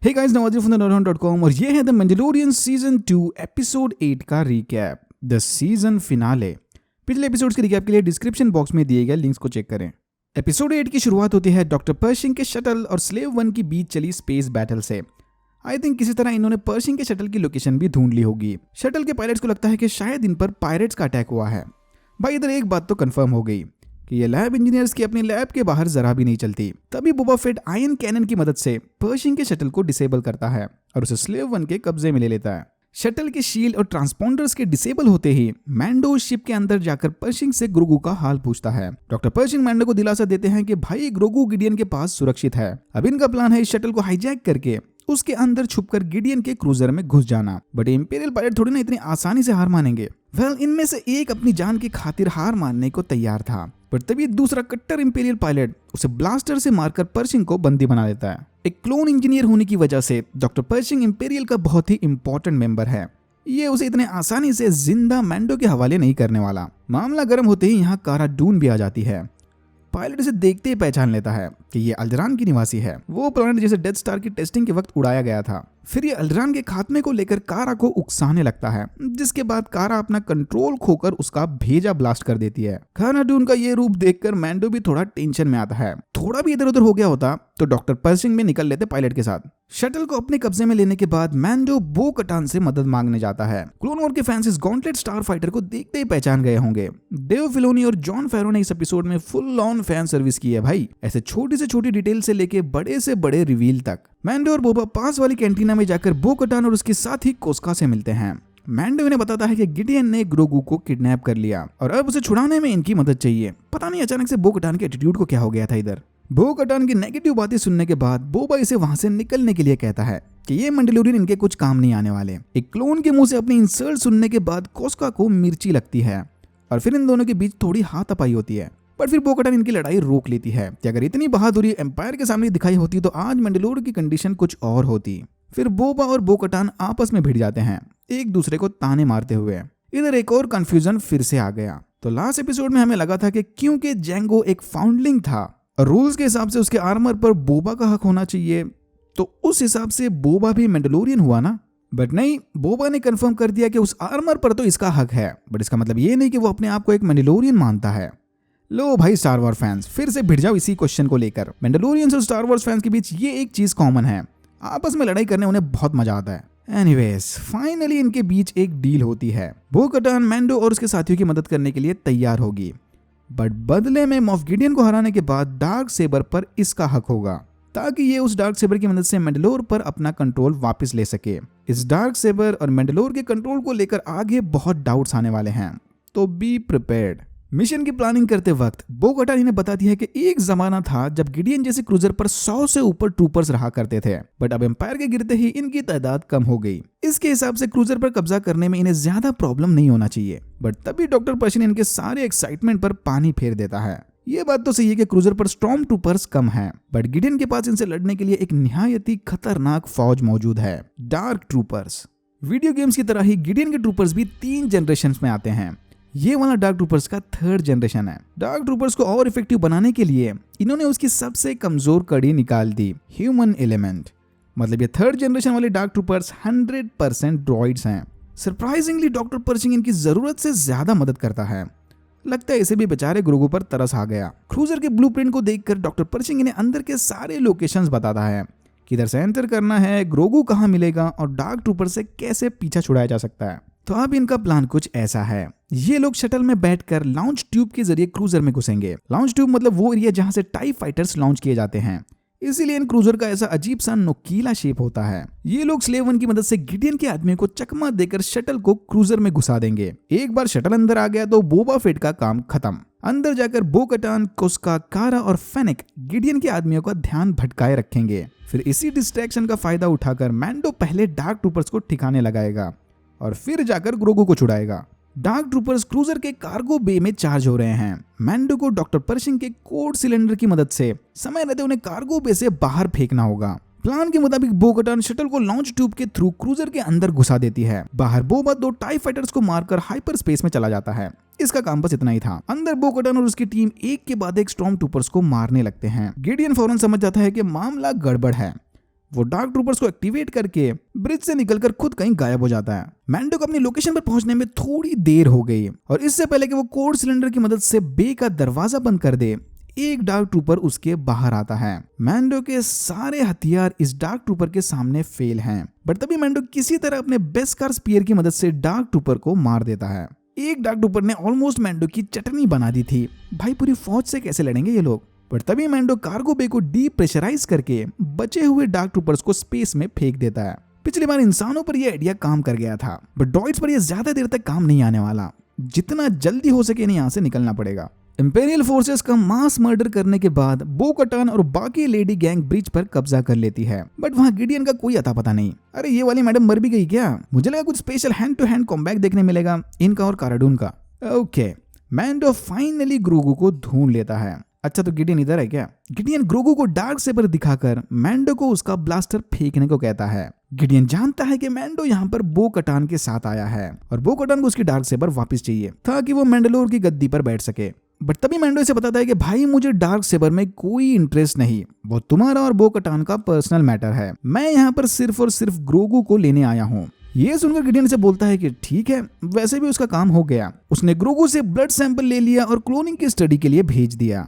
Hey guys, नवाजुल from the और ये है द मैंडेलोरियन सीजन 2 एपिसोड 8 का रिकैप, द सीजन फिनाले। पिछले एपिसोड्स के रिकैप के लिए डिस्क्रिप्शन बॉक्स में दिए गए लिंक्स को चेक करें। एपिसोड 8 की शुरुआत होती है डॉक्टर पर्शिंग के शटल और स्लेव 1 के बीच चली स्पेस बैटल से। आई थिंक किसी तरह इन्होंने पर्शिंग के शटल की लोकेशन भी ढूंढ ली होगी। शटल के पायलट्स को लगता है कि शायद इन पर पायरेट्स का अटैक हुआ है। भाई इधर एक बात तो कंफर्म हो गई कि ये लैब इंजीनियर्स की अपनी लैब के बाहर जरा भी नहीं चलती। तभी बोबा फेट आयरन कैनन की मदद से पर्शिंग के शटल को डिसेबल करता है और उसे स्लेव 1 के कब्जे में ले लेता है। शटल के शील्ड और ट्रांसपोंडर्स के डिसेबल होते ही मैंडो शिप के अंदर जाकर पर्शिंग से ग्रोगू का हाल पूछता है। डॉक्टर पर्शिंग मैंडो को दिलासा देते हैं कि भाई ग्रोगू गिडियन के पास सुरक्षित है। अब इनका प्लान है इस शटल को हाईजैक करके उसके अंदर छुपकर गिडियन के क्रूजर में घुस जाना। बट इंपीरियल पायलट थोड़ी ना इतनी आसानी से हार मानेंगे। इनमें से एक अपनी जान की खातिर हार मानने को तैयार था, पर तभी दूसरा कट्टर इंपीरियल पायलट उसे ब्लास्टर से मारकर पर्शिंग को बंदी बना देता है। एक क्लोन इंजीनियर होने की वजह से डॉक्टर पर्शिंग इंपीरियल का बहुत ही इंपॉर्टेंट मेंबर है। ये उसे इतने आसानी से जिंदा मैंडो के हवाले नहीं करने वाला। मामला गर्म होते ही यहाँ कारा डून भी आ जाती है। पायलट इसे देखते ही पहचान लेता है कि ये अल्डरान की निवासी है, वो प्लैनेट जिसे डेथ स्टार की टेस्टिंग के वक्त उड़ाया गया था। फिर ये अल्डरान के खात्मे को लेकर कारा को उकसाने लगता है, जिसके बाद कारा अपना कंट्रोल खोकर उसका भेजा ब्लास्ट कर देती है। कारा डून का ये रूप देखकर मैंडो भी थोड़ा टेंशन में आता है। थोड़ा भी इधर उधर हो गया होता तो डॉक्टर पर्शिंग भी निकल लेते पायलट के साथ। शटल को अपने कब्जे में लेने के बाद मैंडो बो कटान से मदद मांगने जाता है। क्लोन वॉर के फैंस इस गॉन्टलेट स्टार फाइटर को देखते ही पहचान गए होंगे। डेव फिलोनी और जॉन फेरो ने इस एपिसोड में फुल ऑन फैन सर्विस की है भाई, ऐसे छोटी से छोटी डिटेल से लेके बड़े से बड़े रिवील तक। मैंडो और बोबा पास वाली कैंटीना में जाकर बो कटान और उसके साथी कोस्का से मिलते हैं। मैंडो इन्हें बताता है कि गिडियन ने ग्रोगू को किडनैप कर लिया और अब उसे छुड़ाने में इनकी मदद चाहिए। पता नहीं अचानक से बो कटान के एटीट्यूड को क्या हो गया था इधर। बो कटान की नेगेटिव बातें सुनने के बाद बोबा इसे वहां से निकलने के लिए कहता है कि ये मैंडेलोरियन इनके कुछ काम नहीं आने वाले। एक क्लोन के मुंह से अपनी इंसल्ट सुनने के बाद कोस्का को मिर्ची लगती है और फिर इन दोनों के बीच थोड़ी हाथापाई होती है। पर फिर बो कटान इनकी लड़ाई रोक लेती है कि अगर इतनी बहादुरी एम्पायर के सामने दिखाई होती तो आज मैंडेलोर की कंडीशन कुछ और होती। फिर बोबा और बो कटान आपस में भिड़ जाते हैं, एक दूसरे को ताने मारते हुए। इधर एक और कंफ्यूजन फिर से आ गया। तो लास्ट एपिसोड में हमें लगा था कि क्योंकि जेंगो एक फाउंडलिंग था और रूल्स के हिसाब से उसके आर्मर पर बोबा का हक होना चाहिए, तो उस हिसाब से बोबा भी मैंडेलोरियन हुआ ना। बट नहीं, बोबा ने कंफर्म कर दिया कि उस आर्मर पर तो इसका हक है, बट इसका मतलब ये नहीं कि वो अपने आप को एक मैंडेलोरियन मानता है। लो भाई स्टार वॉर्स फैंस, फिर से भिड़ जाओ इसी क्वेश्चन को लेकर। मैंडेलोरियंस और स्टार वॉर्स फैंस के बीच ये एक चीज कॉमन है, आपस में लड़ाई करने उन्हें बहुत मजा आता है। एनीवेज, फाइनली इनके बीच एक डील होती है। बो कटान मैंडो और उसके साथियों की मदद करने के लिए तैयार होगी, बट बदले में मॉफ गिडियन को हराने के बाद डार्क सेबर पर इसका हक होगा, ताकि ये उस डार्क सेबर की मदद से मैंडेलोर पर अपना कंट्रोल वापस ले सके। इस डार्क सेबर और मैंडेलोर के कंट्रोल को लेकर आगे बहुत डाउट्स आने वाले हैं, तो बी प्रिपेयर्ड। मिशन की प्लानिंग करते वक्त बो कटान इन्हें बताती है कि एक जमाना था जब गिडियन जैसे क्रूजर पर 100 से ऊपर ट्रूपर्स रहा करते थे, बट अब एम्पायर के गिरते ही इनकी तादाद कम हो गई। इसके हिसाब से क्रूजर पर कब्जा करने में इन्हें ज्यादा प्रॉब्लम नहीं होना चाहिए। बट तभी डॉक्टर पर्शिंग इनके सारे एक्साइटमेंट पर पानी फेर देता है। ये बात तो सही है कि क्रूजर पर स्टॉर्म ट्रूपर्स कम हैं, बट गिडियन के पास इनसे लड़ने के लिए एक निहायती खतरनाक फौज मौजूद है, डार्क ट्रूपर्स। वीडियो गेम्स की तरह ही गिडियन के ट्रूपर्स भी 3 जनरेशन में आते हैं। ये वाला डार्क ट्रूपर्स का 3rd जनरेशन है। डार्क ट्रूपर्स को और इफेक्टिव बनाने के लिए इन्होंने उसकी सबसे कमजोर कड़ी निकाल दी, ह्यूमन एलिमेंट। मतलब ये 3rd जनरेशन वाले डार्क ट्रूपर्स 100% ड्रॉइड्स हैं। सरप्राइजिंगली डॉक्टर पर्शिंग इनकी जरूरत से ज्यादा मदद करता है। लगता है इसे भी बेचारे ग्रोगू पर तरस आ गया। क्रूजर के ब्लूप्रिंट को देखकर डॉक्टर पर्शिंग इन्हें अंदर के सारे लोकेशंस बताता है, किधर से एंटर करना है, ग्रोगू कहाँ मिलेगा और डार्क ट्रूपर से कैसे पीछा छुड़ाया जा सकता है। तो अब इनका प्लान कुछ ऐसा है। ये लोग शटल में बैठकर लॉन्च ट्यूब के जरिए क्रूजर में घुसेंगे। लॉन्च ट्यूब मतलब वो एरिया जहां से टाई फाइटर्स लॉन्च किए जाते हैं, इसीलिए इन क्रूजर का ऐसा अजीब सा नोकीला शेप होता है। ये लोग स्लेव 1 की मदद से गिडियन के आदमी को चकमा देकर शटल को क्रूजर में घुसा देंगे। एक बार शटल अंदर आ गया तो बोबा फेट का काम खत्म। अंदर जाकर बो कटान, कोस्का, कारा और फेनिक गिडियन के आदमियों का ध्यान भटकाए रखेंगे। फिर इसी डिस्ट्रैक्शन का फायदा उठाकर मैंडो पहले डार्क ट्रूपर्स को ठिकाने लगाएगा और फिर जाकर ग्रोगू को छुड़ाएगा। डार्क ट्रूपर्स क्रूजर के कार्गो बे में चार्ज हो रहे हैं। मैंडो को डॉक्टर पर्शिंग के कोड सिलेंडर की मदद से समय रहते उन्हें कार्गो बे से बाहर फेंकना होगा। प्लान के मुताबिक बो कटान शटल को लॉन्च ट्यूब के थ्रू क्रूजर के अंदर घुसा देती है। बाहर बोबा 2 टाई फाइटर्स को मारकर हाइपर स्पेस में चला जाता है। इसका काम बस इतना ही था। अंदर बो कटान और उसकी टीम एक के बाद एक स्टॉर्म ट्रूपर्स को मारने लगते हैं। गिडियन फौरन समझ जाता है कि मामला गड़बड़ है। वो डार्क ट्रूपर्स को एक्टिवेट करके ब्रिज से निकलकर खुद कहीं गायब हो जाता है। मैंडो को अपनी लोकेशन पर पहुंचने में थोड़ी देर हो गई और इससे पहले कि वो कोड सिलेंडर की मदद से बे का दरवाजा बंद कर दे, एक डार्क ट्रूपर उसके बाहर आता है। मैंडो के सारे हथियार इस डार्क ट्रूपर के सामने फेल हैं, बट तभी मैंडो किसी तरह अपने बेस्कार स्पीयर की मदद से डार्क ट्रूपर को मार देता है। एक डार्क ट्रूपर ने ऑलमोस्ट मैंडो की चटनी बना दी थी। भाई पूरी फौज से कैसे लड़ेंगे ये लोग। पर तभी मैंडो कार्गो बे को डीप्रेशराइज करके बचे हुए डार्क ट्रूपर्स को स्पेस में फेंक देता है। पिछली बार इंसानों पर यह आइडिया काम कर गया था, बट ड्रॉइड्स पर यह ज्यादा देर तक काम नहीं आने वाला। जितना जल्दी हो सके इन्हें यहाँ से निकलना पड़ेगा। इंपेरियल फोर्सेस का मास मर्डर करने के बाद बो कटान और बाकी लेडी गैंग ब्रिज पर कब्जा कर लेती है, बट वहाँ गिडियन का कोई अता पता नहीं। अरे ये वाली मैडम मर भी गई क्या? मुझे लगा कुछ special hand to hand combat देखने मिलेगा इनका और काराडून का। ओके, मैंडो फाइनली ग्रोगू को ढूंढ लेता है। अच्छा तो गिडियन इधर है क्या? गिडियन ग्रोगू को डार्क सेबर दिखाकर मैंडो को उसका ब्लास्टर फेंकने को कहता है। गिडियन जानता है कि मैंडो यहाँ पर बो कटान के साथ आया है और बो कटान को उसकी डार्क सेबर वापस चाहिए ताकि वो मैंडलोर की गद्दी पर बैठ सके। बट तभी मैंडो इसे बताता है कि भाई मुझे डार्क सेबर में कोई इंटरेस्ट नहीं, वो तुम्हारा और बो कटान का पर्सनल मैटर है। मैं यहाँ पर सिर्फ और सिर्फ ग्रोगू को लेने आया हूँ। ये सुनकर गिडियन से बोलता है कि ठीक है, वैसे भी उसका काम हो गया। उसने ग्रोगू से ब्लड सैंपल ले लिया और क्लोनिंग की स्टडी के लिए भेज दिया।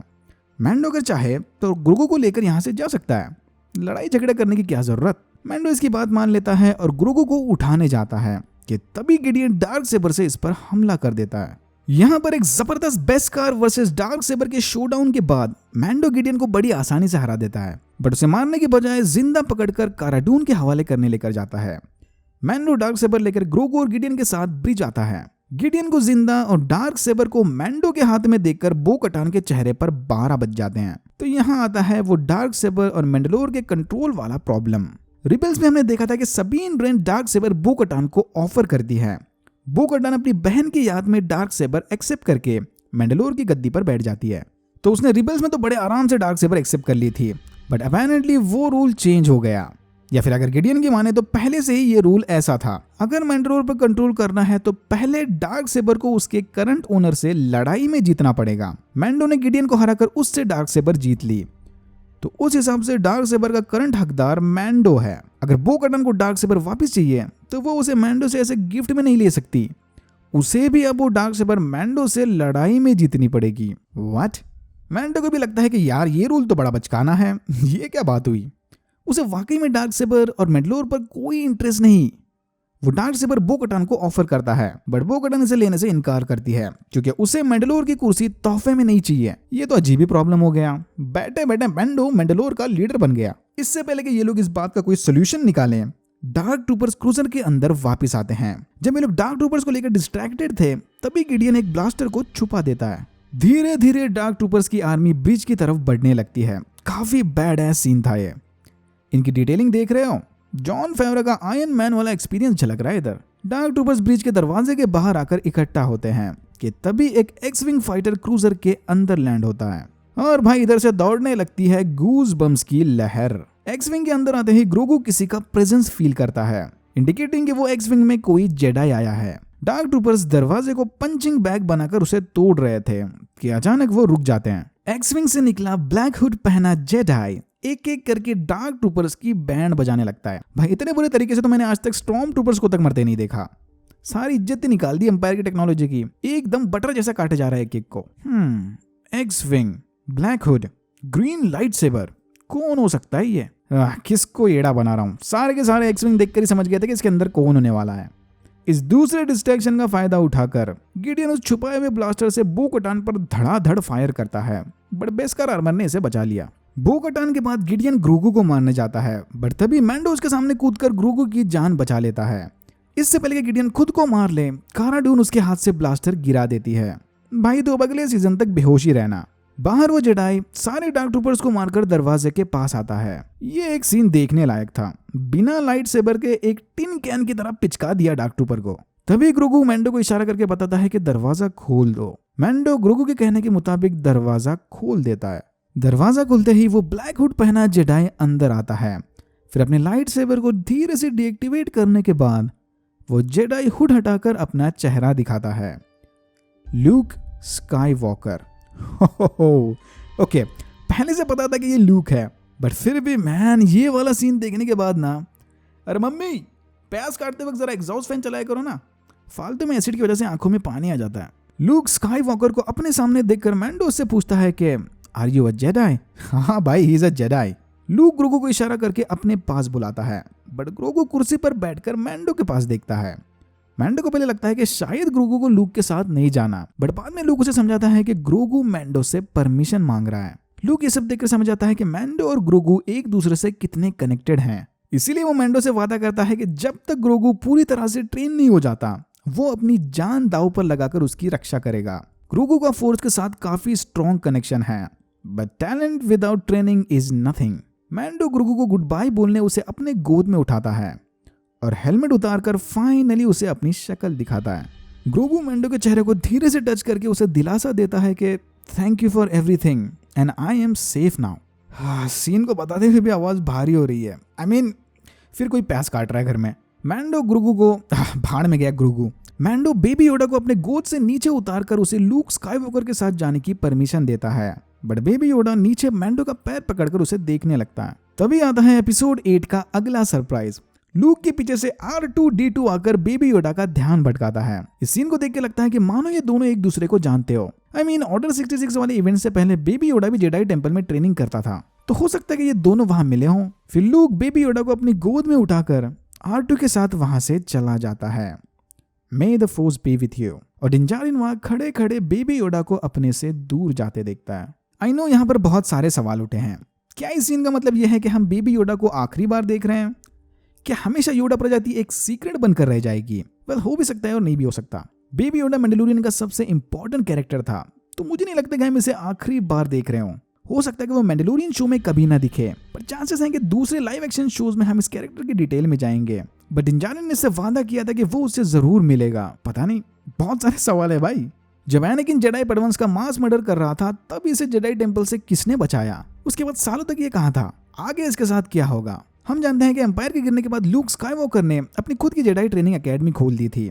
मैंडो अगर चाहे तो ग्रोगू को लेकर यहाँ से जा सकता है, लड़ाई झगड़ा करने की क्या जरूरत। मैंडो इसकी बात मान लेता है और ग्रोगू को उठाने जाता है कि तभी गिडियन डार्क सेबर से इस पर हमला कर देता है। यहाँ पर एक जबरदस्त बेस्कार वर्सेस डार्क सेबर के शोडाउन के बाद मैंडो गिडियन को बड़ी आसानी से हरा देता है, बट उसे मारने के बजाय जिंदा पकड़कर काराडून के हवाले करने लेकर जाता है। मैंडो डार्क सेबर लेकर ग्रोगू और गिडियन के साथ ब्रिज आता है। गिडियन को जिंदा और डार्क सेबर को मैंडो के हाथ में देखकर बो कटान के चेहरे पर 12 बज जाते हैं। तो यहाँ आता है वो डार्क सेबर और मैंडलोर के कंट्रोल वाला प्रॉब्लम। रिबल्स में हमने देखा था कि सबीन रेन डार्क सेबर बो कटान को ऑफर करती है। बो कटान अपनी बहन की याद में डार्क सेबर एक्सेप्ट करके मैंडलोर की गद्दी पर बैठ जाती है। तो उसने रिबल्स में तो बड़े आराम से डार्क सेबर एक्सेप्ट कर ली थी, बट अपैरेंटली वो रूल चेंज हो गया, या फिर अगर गिडियन की माने तो पहले से ही ये रूल ऐसा था। अगर मैंडलोर पर कंट्रोल करना है तो पहले डार्क सेबर को उसके करंट ओनर से लड़ाई में जीतना पड़ेगा। मैंडो ने गिडियन को हराकर उससे डार्क सेबर जीत ली, तो उस हिसाब से डार्क सेबर का करंट हकदार मैंडो है। अगर बो कटान को डार्क सेबर वापस चाहिए तो वो उसे मैंडो से ऐसे गिफ्ट में नहीं ले सकती, उसे भी अब वो डार्क सेबर मैंडो से लड़ाई में जीतनी पड़ेगी। व्हाट? मैंडो को भी लगता है कि यार ये रूल तो बड़ा बचकाना है, ये क्या बात हुई। उसे वाकई में डार्क सेबर और मैंडलोर पर कोई इंटरेस्ट नहीं। वो डार्क सेबर बो कटान को ऑफर करता है, बट बो कटान इसे लेने से इनकार करती है क्योंकि उसे मैंडलोर की कुर्सी तोहफे में नहीं चाहिए। ये तो अजीब ही प्रॉब्लम हो गया। बैठे बैठे मैंडो मैंडलोर का लीडर बन गया। इससे पहले कि ये लोग इस बात का कोई सोल्यूशन निकालें, डार्क ट्रूपर्स क्रूजर के अंदर वापस आते हैं। जब ये लोग डार्क ट्रूपर्स को लेकर डिस्ट्रैक्टेड थे, तभी गिडियन एक ब्लास्टर को छुपा देता है। धीरे धीरे डार्क ट्रूपर्स की आर्मी ब्रिज की तरफ बढ़ने लगती है। काफी बैड एस सीन था ये। इनकी डिटेलिंग देख रहे हो, जॉन फेवरा का आयरन मैन वाला एक्सपीरियंस झलक रहा है इधर। डार्क ट्रूपर्स ब्रिज के दरवाजे के बाहर आकर इकट्ठा होते हैं कि तभी एक एक्स विंग फाइटर क्रूजर के अंदर लैंड होता है और भाई इधर से दौड़ने लगती है गूज बम्स की लहर। एक्स विंग के अंदर आते ही ग्रोगू किसी का प्रेजेंस फील करता है, इंडिकेटिंग कि वो एक्स विंग में कोई जेडाई आया है। डार्क ट्रूपर्स दरवाजे को पंचिंग बैग बनाकर उसे तोड़ रहे थे कि अचानक वो रुक जाते हैं। एक्स विंग से निकला ब्लैक हुड पहना जेडाई एक एक करके डार्क ट्रूपर्स की बैंड बजाने लगता है। भाई इतने बुरे तरीके से तो मैंने आज तक स्टॉर्म ट्रूपर्स को तक मरते नहीं देखा। सारी इज्जत निकाल दी एम्पायर की टेक्नोलॉजी की, एकदम बटर जैसा काटे जा रहा है किक को। X wing, black hood, green light saber, कौन हो सकता है ये? किसको एड़ा बना रहा हूँ। सारे के सारे एक्स विंग देखकर ही समझ गए थे कि इसके अंदर कौन होने वाला है। इस दूसरे डिस्ट्रैक्शन का फायदा उठाकर गिडियन उस छुपाए हुए ब्लास्टर से बो कटान पर धड़ाधड़ फायर करता है, बट बेस्कार आर्मर ने इसे बचा लिया। बो कटान के बाद गिडियन ग्रोगू को मारने जाता है, बट तभी मैंडो उसके सामने कूदकर ग्रोगू की जान बचा लेता है। इससे पहले कि गिडियन खुद को मार ले, काराडून उसके हाथ से ब्लास्टर गिरा देती है। भाई तो अब अगले सीजन तक बेहोश ही रहना। बाहर वो जेडाई सारे डार्क ट्रूपर्स को मारकर दरवाजे के पास आता है। ये एक सीन देखने लायक था। बिना लाइट सेबर के एक टिन कैन की तरह पिचका दिया डार्क ट्रूपर को। तभी ग्रोगू मैंडो को इशारा करके बताता है कि दरवाजा खोल दो। मैंडो ग्रोगू के कहने के मुताबिक दरवाजा खोल देता है। दरवाजा खुलते ही वो ब्लैक हुड पहना जेडाई अंदर आता है। फिर अपने लाइट सेबर को धीरे से डीएक्टिवेट करने के बाद वो जेडाई हुड हटाकर अपना चेहरा दिखाता है। Luke Skywalker. ओके, पहले से पता था कि ये ल्यूक है, बट फिर भी मैन ये वाला सीन देखने के बाद ना, अरे मम्मी प्याज काटते वक्त जरा एग्जॉस्ट फैन चलाया करो ना, फालतू में एसिड की वजह से आंखों में पानी आ जाता है। लूक स्काई वॉकर को अपने सामने देखकर मैंडो उससे पूछता है कि आर यू अ जेडाई? हाँ भाई, he is a Jedi. Luke Grogu को इशारा करके अपने पास बुलाता है, बट ग्रोगू कुर्सी पर बैठकर मैंडो के पास देखता है। मैंडो को पहले लगता है कि शायद ग्रोगू को लूक के साथ नहीं जाना, बट बाद में लूक उसे समझाता है कि ग्रोगू मैंडो से परमिशन मांग रहा है। लूक ये सब देखकर समझ आता है कि मैंडो और ग्रोगू एक दूसरे से कितने कनेक्टेड हैं। इसीलिए वो मैंडो से वादा करता है कि जब तक ग्रोगू पूरी तरह से ट्रेन नहीं हो जाता, वो अपनी जान दांव पर लगाकर उसकी रक्षा करेगा। ग्रोगू का फोर्स के साथ काफी स्ट्रॉन्ग कनेक्शन है, but talent without training is nothing. Mando Grogu को गुड बाय बोलने उसे अपने गोद में उठाता है और हेलमेट उतारकर फाइनली उसे अपनी शक्ल दिखाता है। ग्रोगू मैंडो के चेहरे को धीरे से टच करके उसे दिलासा देता है कि thank you for everything and I am safe now. Scene को बताते हुए भी आवाज भारी हो रही है। I mean, फिर कोई प्याज काट रहा है घर में। मैंडो ग्रोगू को भाड़ में गया ग्रोगू। मैंडो बेबी योडा को अपने गोद से नीचे उतारकर उसे लूक स्काईवॉकर के साथ जाने की परमिशन देता है, बट बेबी योडा नीचे मैंडो का पैर पकड़कर उसे देखने लगता है। तभी आता है एपिसोड 8 का अगला सरप्राइज। लूक के पीछे से R2-D2 आकर बेबी योडा का ध्यान भटकाता है। इस सीन को देख के लगता है कि मानो ये दोनों एक दूसरे को जानते हो। ऑर्डर 66 वाले इवेंट से पहले बेबी योडा भी जेडाई टेंपल में ट्रेनिंग करता था, तो हो सकता है कि ये दोनों वहां मिले हों। फिर लूक बेबी योडा को अपनी गोद में उठाकर R2 के साथ वहां से चला जाता है। May the force be with you। और डिंजारिन वहां खड़े खड़े बेबी योडा को अपने से दूर जाते देखता है। आई नो यहाँ पर बहुत सारे सवाल उठे हैं। क्या इस सीन का मतलब यह है कि हम बेबी योडा को आखिरी बार देख रहे हैं? क्या हमेशा योडा प्रजाति एक सीक्रेट बनकर रह जाएगी? वेल, हो भी सकता है और नहीं भी हो सकता। बेबी योडा मैंडलोरियन का सबसे इंपॉर्टेंट कैरेक्टर था, तो मुझे नहीं लगता कि हम इसे आखिरी बार देख रहे हों। हो सकता है कि वो मैंडलोरियन शो में कभी ना दिखे, पर चांसेस हैं कि दूसरे लाइव एक्शन शोज में हम इस कैरेक्टर की डिटेल में जाएंगे। बट डिंजारिन ने इससे वादा किया था कि वो उससे जरूर मिलेगा। पता नहीं, बहुत सारे सवाल है भाई। जब एनाकिन जेडाई पैडवंस का मास मर्डर कर रहा था, तब इसे जेडाई टेंपल से किसने बचाया? उसके बाद सालों तक ये कहां था? आगे इसके साथ क्या होगा? हम जानते हैं कि एम्पायर के गिरने के बाद लूक स्काईवॉकर ने अपनी खुद की जेडाई ट्रेनिंग एकेडमी खोल दी थी,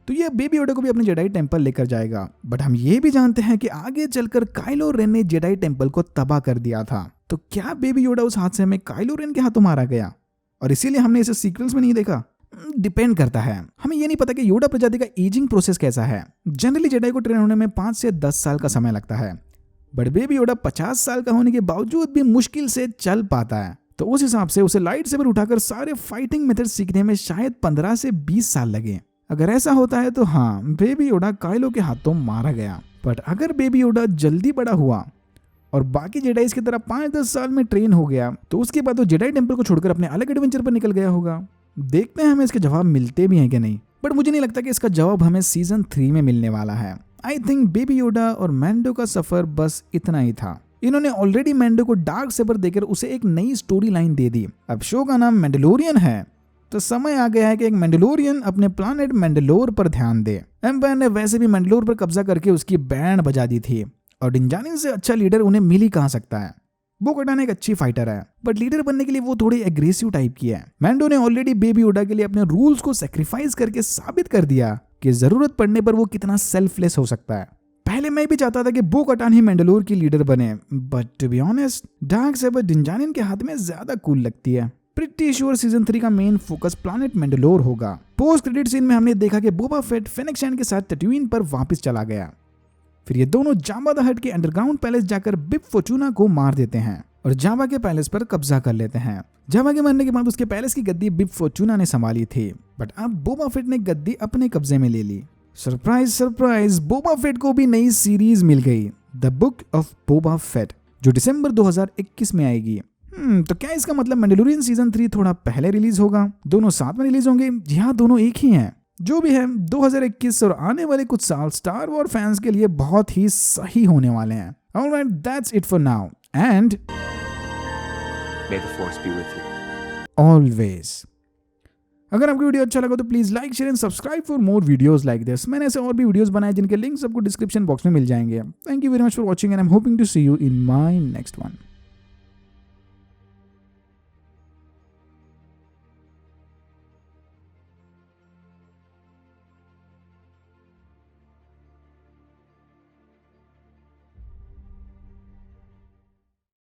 तो ये बेबी योडा को भी अपने जेडाई टेंपल लेकर जाएगा। बट हम ये भी जानते हैं कि आगे चलकर काइलो रेन ने जेडाई टेंपल को तबाह कर दिया था। तो क्या बेबी योडा उस हादसे में काइलो रेन के हाथों मारा गया और इसीलिए हमने इसे सीक्वल्स में नहीं देखा? डिपेंड करता है। हमें ये नहीं पता कि योडा प्रजाति का एजिंग प्रोसेस कैसा है। जनरली जेडाई को ट्रेन होने में 5 से 10 साल का समय लगता है, बट बेबी योडा 50 साल का होने के बावजूद भी मुश्किल से चल पाता है। तो उस हिसाब से उसे लाइट सेबर उठाकर सारे फाइटिंग मेथड सीखने में शायद 15 से 20 साल लगे। अगर ऐसा होता है तो हाँ, बेबी योडा काइलो के हाथों मारा गया। बट अगर बेबी योडा जल्दी बड़ा हुआ और बाकी जेडाइज की तरह 5-10 साल में ट्रेन हो गया, तो उसके बाद वो जेडाई टेंपल को छोड़कर अपने अलग एडवेंचर पर निकल गया होगा। देखते हैं हमें इसके जवाब मिलते भी हैं कि नहीं, बट मुझे नहीं लगता कि इसका जवाब हमें सीजन 3 में मिलने वाला है। आई थिंक बेबी योडा और मैंडो का सफर बस इतना ही था। इन्होंने ऑलरेडी मैंडो को डार्क सेबर देकर उसे एक नई स्टोरी लाइन दे दी। अब शो का नाम मैंडलोरियन है, तो समय आ गया है कि एक मैंडलोरियन अपने प्लानेट मैंडलोर पर ध्यान दे। एम्पायर ने वैसे भी मैंडलोर पर कब्जा करके उसकी बैंड बजा दी थी, और डिंजारिन से अच्छा लीडर उन्हें मिल ही कहां सकता है। बो-कटान एक अच्छी फाइटर है, बट लीडर बनने के लिए वो थोड़ी एग्रेसिव टाइप की है। मैंडो ने ऑलरेडी बेबी योडा के लिए अपने रूल्स को सैक्रिफाइस करके साबित कर दिया कि जरूरत पड़ने पर वो कितना सेल्फलेस हो सकता है। पहले मैं भी चाहता था कि बो-कटान ही मैंडलोर की लीडर बने, but to be honest darksaber Djarin के हाथ में ज्यादा कूल लगती है। प्रिटी श्योर सीजन 3 का मेन फोकस प्लैनेट मैंडलोर होगा। पोस्ट क्रेडिट सीन में हमने देखा कि बोबा फेट फेनिक्स शैन के साथ टैट्यूइन पर वापस चला गया। फिर ये दोनों जावा द हट के अंडरग्राउंड पैलेस जाकर बिब फॉर्चूना को मार देते हैं और जावा के पैलेस पर कब्जा कर लेते हैं। जावा के मरने के बाद उसके पैलेस की गद्दी बिब फॉर्चूना ने संभाली थी, बट अब बोबा फेट ने गद्दी अपने कब्जे में ले ली। सरप्राइज सरप्राइज, बोबा फेट को भी नई सीरीज मिल गई, the book of Boba Fett, जो दिसंबर 2021 में आएगी। तो क्या इसका मतलब मैंडलोरियन सीजन 3 थोड़ा पहले रिलीज होगा? दोनों साथ में रिलीज होंगे? जी हाँ, दोनों एक ही हैं। जो भी है, 2021 और आने वाले कुछ साल स्टार वॉर फैंस के लिए बहुत ही सही होने वाले हैं। Alright, that's it for now and May the force be with you. Always. अगर आपको वीडियो अच्छा लगा तो please like, share and subscribe for more videos like this. मैंने ऐसे और भी वीडियोस बनाए जिनके लिंक्स आपको डिस्क्रिप्शन बॉक्स में मिल जाएंगे। Thank you very much for watching and I am hoping to see you in my next one.